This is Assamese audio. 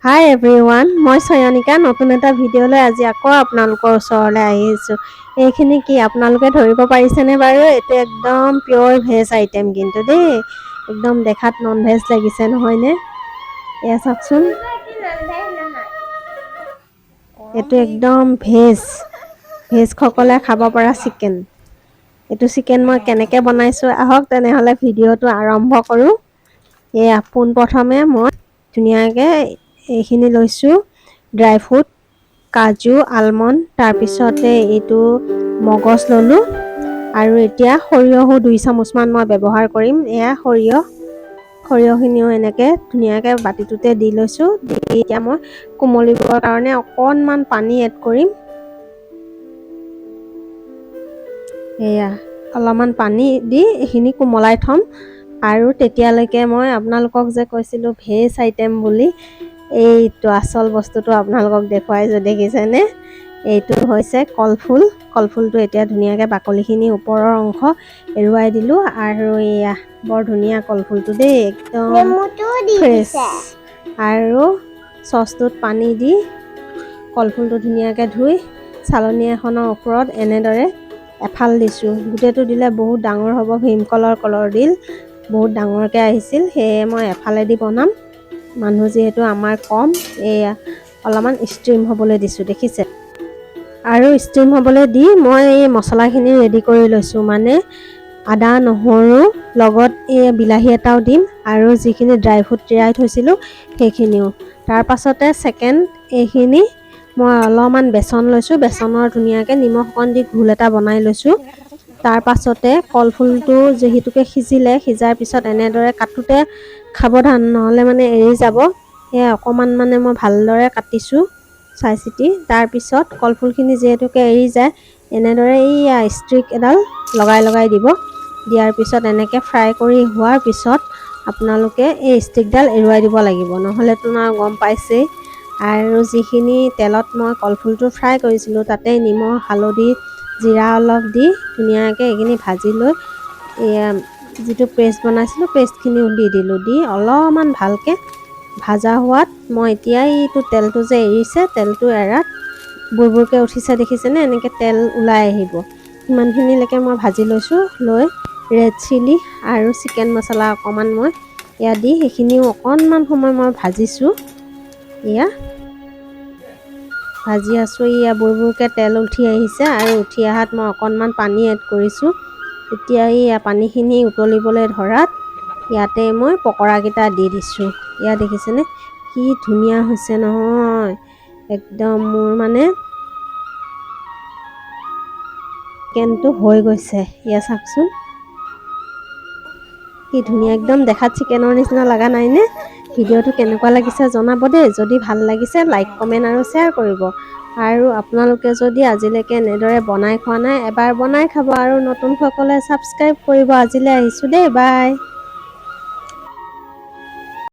হাই এভৰিৱান, মই চয়নিকা নতুন এটা ভিডিঅ'লৈ আজি আকৌ আপোনালোকৰ ওচৰলৈ আহিছোঁ। এইখিনি কি আপোনালোকে ধৰিব পাৰিছেনে বাৰু? এইটো একদম পিয়'ৰ ভেজ আইটেম কিন্তু দেই। একদম দেখাত নন ভেজ লাগিছে নহয়নে? এয়া চাওকচোন। এইটো একদম ভেজসকলে খাব পৰা চিকেন। এইটো চিকেন মই কেনেকৈ বনাইছোঁ আহক তেনেহ'লে ভিডিঅ'টো আৰম্ভ কৰোঁ। এয়া পোনপ্ৰথমে মই ধুনীয়াকৈ এইখিনি লৈছোঁ ড্ৰাই ফ্ৰুট, কাজু, আলমণ্ড, তাৰপিছতে এইটো মগজ ল'লোঁ আৰু এতিয়া সৰিয়হো 2 চামুচমান মই ব্যৱহাৰ কৰিম। এয়া সৰিয়হখিনিও এনেকৈ ধুনীয়াকৈ বাতিটোতে দি লৈছোঁ। দি এতিয়া মই কোমলিবৰ কাৰণে অকণমান পানী এড কৰিম। এয়া অলপমান পানী দি এইখিনি কোমলাই থ'ম আৰু তেতিয়ালৈকে মই আপোনালোকক যে কৈছিলোঁ ভেজ আইটেম বুলি, এইটো আচল বস্তুটো আপোনালোকক দেখুৱাইছোঁ দেখিছেনে? এইটো হৈছে কলফুল। কলফুলটো এতিয়া ধুনীয়াকৈ বাকলিখিনি ওপৰৰ অংশ এৰুৱাই দিলোঁ আৰু এয়া বৰ ধুনীয়া কলফুলটো দেই, একদম ফ্ৰেছ। আৰু চচটোত পানী দি কলফুলটো ধুনীয়াকৈ ধুই চালনী এখনৰ ওপৰত এনেদৰে এফাল দিছোঁ। গোটেইটো দিলে বহুত ডাঙৰ হ'ব, ভীমকলৰ কলৰ ডিল বহুত ডাঙৰকৈ আহিছিল, সেয়ে মই এফালেদি বনাম। মানুহ যিহেতু আমাৰ কম, এয়া অলপমান ষ্ট্ৰিম হ'বলৈ দিছোঁ দেখিছে। আৰু ষ্ট্ৰিম হ'বলৈ দি মই এই মছলাখিনি ৰেডি কৰি লৈছোঁ, মানে আদা নহৰু লগত এই বিলাহী এটাও দিম আৰু যিখিনি ড্ৰাই ফ্ৰুট তিয়াই থৈছিলোঁ সেইখিনিও। তাৰ পাছতে ছেকেণ্ড এইখিনি মই অলপমান বেচন লৈছোঁ, বেচনৰ ধুনীয়াকৈ নিমখ অকণ দি ঘোল এটা বনাই লৈছোঁ। তাৰ পাছতে কলফুলটো যিহেতুকে সিজাৰ পিছত এনেদৰে কাটোতে সাৱধান নহ'লে মানে এৰি যাব। সেয়া অকণমান মানে মই ভালদৰে কাটিছোঁ চাই চিতি। তাৰপিছত কলফুলখিনি যিহেতুকে এৰি যায়, এনেদৰে এইয়া ষ্ট্ৰিক এডাল লগাই দিব। দিয়াৰ পিছত এনেকৈ ফ্ৰাই কৰি হোৱাৰ পিছত আপোনালোকে এই ষ্টিকডাল এৰুৱাই দিব লাগিব, নহ'লেতো আৰু গম পাইছেই। আৰু যিখিনি তেলত মই কলফুলটো ফ্ৰাই কৰিছিলোঁ তাতে নিমখ, হালধি, জিৰা অলপ দি ধুনীয়াকৈ এইখিনি ভাজি লৈ এয়া যিটো পেষ্ট বনাইছিলোঁ পেষ্টখিনিও দি দিলোঁ। দি অলপমান ভালকৈ ভাজা হোৱাত মই এতিয়া এইটো তেলটো যে এৰিছে, তেলটো এৰাত বুৰবুৰকৈ উঠিছে দেখিছেনে? এনেকৈ তেল ওলাই আহিব, সিমানখিনিলৈকে মই ভাজি লৈছোঁ। লৈ ৰেড চিলি আৰু চিকেন মছলা অকণমান মই এয়া দি সেইখিনিও অকণমান সময় মই ভাজিছোঁ। এয়া ভাজি আছোঁ, এয়া বুৰবুৰকৈ তেল উঠি আহিছে আৰু উঠি অহাত মই অকণমান পানী এড কৰিছোঁ। এতিয়া এয়া পানীখিনি উতলিবলৈ ধৰাত ইয়াতে মই পকৰাকেইটা দি দিছোঁ। এয়া দেখিছেনে কি ধুনীয়া হৈছে নহয়? একদম মোৰ মানে চিকেনটো হৈ গৈছে। এয়া চাওকচোন কি ধুনীয়া, একদম দেখাত চিকেনৰ নিচিনা লগা নাইনে? ভিডিঅ'টো কেনেকুৱা লাগিছে জনাব দেই। যদি ভাল লাগিছে লাইক, কমেণ্ট আৰু শ্বেয়াৰ কৰিব। আৰু আপোনালোকে যদি আজিলৈকে এনেদৰে বনাই খোৱা নাই, এবাৰ বনাই খাব আৰু নতুনসকলে ছাবস্ক্ৰাইব কৰিব। আজিলৈ আহিছোঁ দেই, বাই।